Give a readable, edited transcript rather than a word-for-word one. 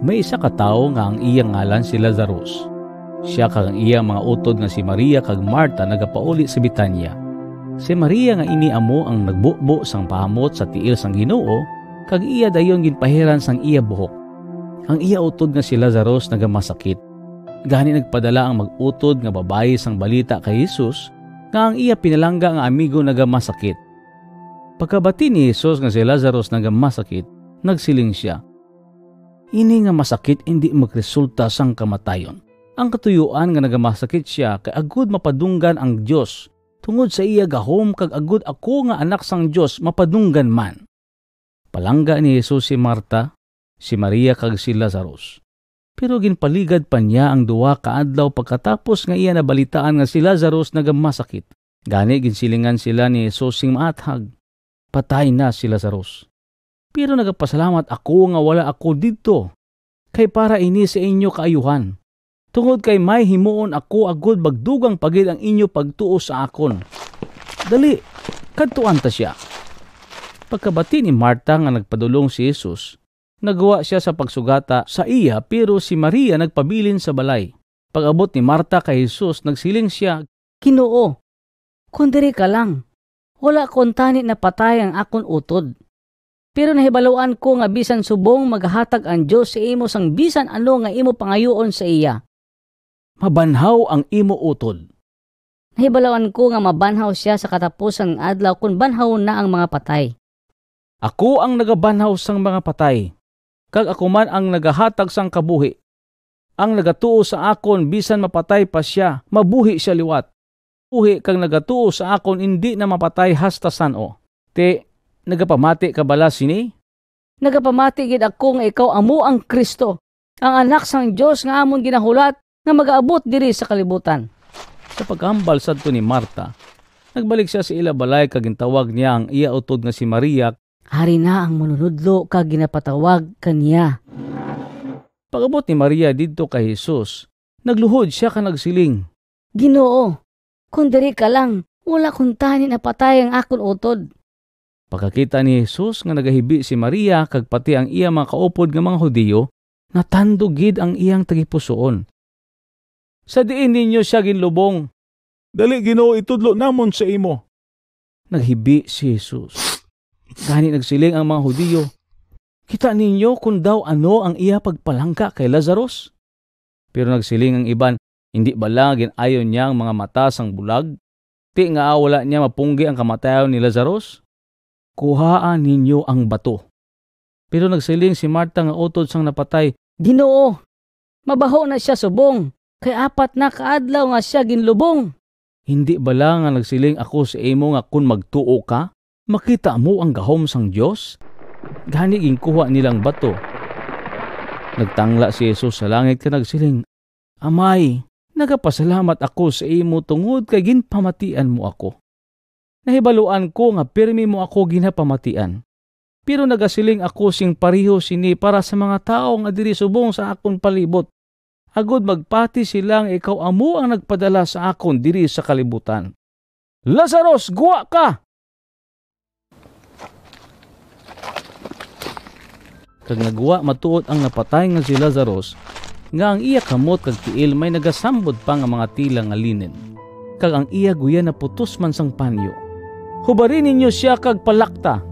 May isa ka tawo nga ang iyang ngalan si Lazarus. Siya kag ang iyang mga utod nga si Maria kag Marta nagapauli sa Betania. Si Maria nga ini amo ang nagbubo sang pahamot sa tiil sang Ginoo, kag iya dayon ginpahiran sang iya buhok. Ang iya utod nga si Lazarus nagamasakit. Gani nagpadala ang mag-utod nga babayi sang balita kay Jesus nga ang iya pinalangga nga amigo nagamasakit. Pagkabati ni Jesus nga si Lazarus nagamasakit, nagsiling siya, "Ini nga masakit hindi magresulta sang kamatayon. Ang katuyuan nga nagamasakit siya kay agud mapadunggan ang Dios. Tungod sa iya gahom kag agud ako nga anak sang Dios mapadunggan man." Palangga ni Jesus si Marta, si Maria kag si Lazarus. Pero ginpaligad pa niya ang duwa ka adlaw pagkatapos nga iya nabalitaan nga si Lazarus nagamasakit. Gani ginsilingan sila ni Jesus sing maathag, "Patay na si Lazarus. Pero nagapasalamat ako nga wala ako didto, kay para ini sa inyo kaayuhan. Tungod kay may himuon ako agud magdugang pagid ang inyo pagtuo sa akon. Dali, kadtuan ta siya." Pagkabati ni Marta nga nagpadulong si Jesus, nagawa siya sa pagsugata sa iya pero si Maria nagpabilin sa balay. Pag-abot ni Marta kay Jesus, nagsiling siya, "Ginoo, kun diri ka lang, wala kon tani na patay ang akon utod. Pero nahibaluan ko nga bisan subong maghatag ang Dios sa imo sang bisan ano nga imo pangayoon sa iya. Mabanhaw ang imo utod." Nahibaluan ko nga mabanhaw siya sa katapusang adlaw kung banhaw na ang mga patay. "Ako ang nagabanhaw sang mga patay, kag ako man ang nagahatag sang kabuhi. Ang nagatuo sa akon bisan mapatay pa siya, mabuhi siya liwat. Buhi kag nagatuo sa akon hindi na mapatay hasta san-o. Te, nagapamati ka bala sini?" "Nagapamati gid ako nga ikaw amo ang Kristo, ang anak sang Dios nga amon ginahulat nga mag-aabot diri sa kalibutan." Sa paghambal sadto ni Marta, nagbalik siya sa ila balay kag gintawag niya ang iya utod nga si Maria. "Hari na ang manunudlo kag ginapatawag kaniya." Pag-abot ni Maria didto kay Jesus, nagluhod siya ka nagsiling, "Ginoo, kun diri ka lang, wala kong tani na patay ang akon utod." Pagkakita ni Jesus nga nagahibi si Maria kag pati ang iya mga kaupod nga mga Hudiyo, natandog gid ang iyang tagipusoon. "Sa diin ninyo siya ginlubong? Dali Ginoo itudlo namon sa imo." Naghibi si Jesus. Gani nagsiling ang mga Hudiyo, "Kita ninyo kung daw ano ang iya pagpalangka kay Lazarus?" Pero nagsiling ang iban, "Hindi bala ginayon niya ang mga mata sang bulag? Ti nga wala niya mapunggi ang kamatayon ni Lazarus? Kuhaan ninyo ang bato." Pero nagsiling si Marta nga utod sang napatay, "Ginoo, mabaho na siya subong, kay 4 na kaadlaw nga siya ginlubong." "Hindi bala nga nagsiling ako sa imo nga kun magtuo ka, makita mo ang gahom sang Dios?" Gani ginkuha nilang bato. Nagtangla si Jesus sa langit ka nagsiling, "Amay, nagapasalamat ako sa imo tungod kay ginpamatian mo ako. Nahibaluan ko nga pirmi mo ako ginapamatian. Pero nagasiling ako sing pareho sini para sa mga tao nga diri subong sa akon palibot. Agud magpati silang ikaw amo ang nagpadala sa akon diri sa kalibutan. Lazarus, guwa ka!" Kag nagwa matuod ang napatay nga si Lazarus, nga ang iya kamot kag tiil may nagasambod pa nga mga tila nga linen. Kag ang iya guya na putos man sang panyo. "Hubarin ninyo siya kag palakta."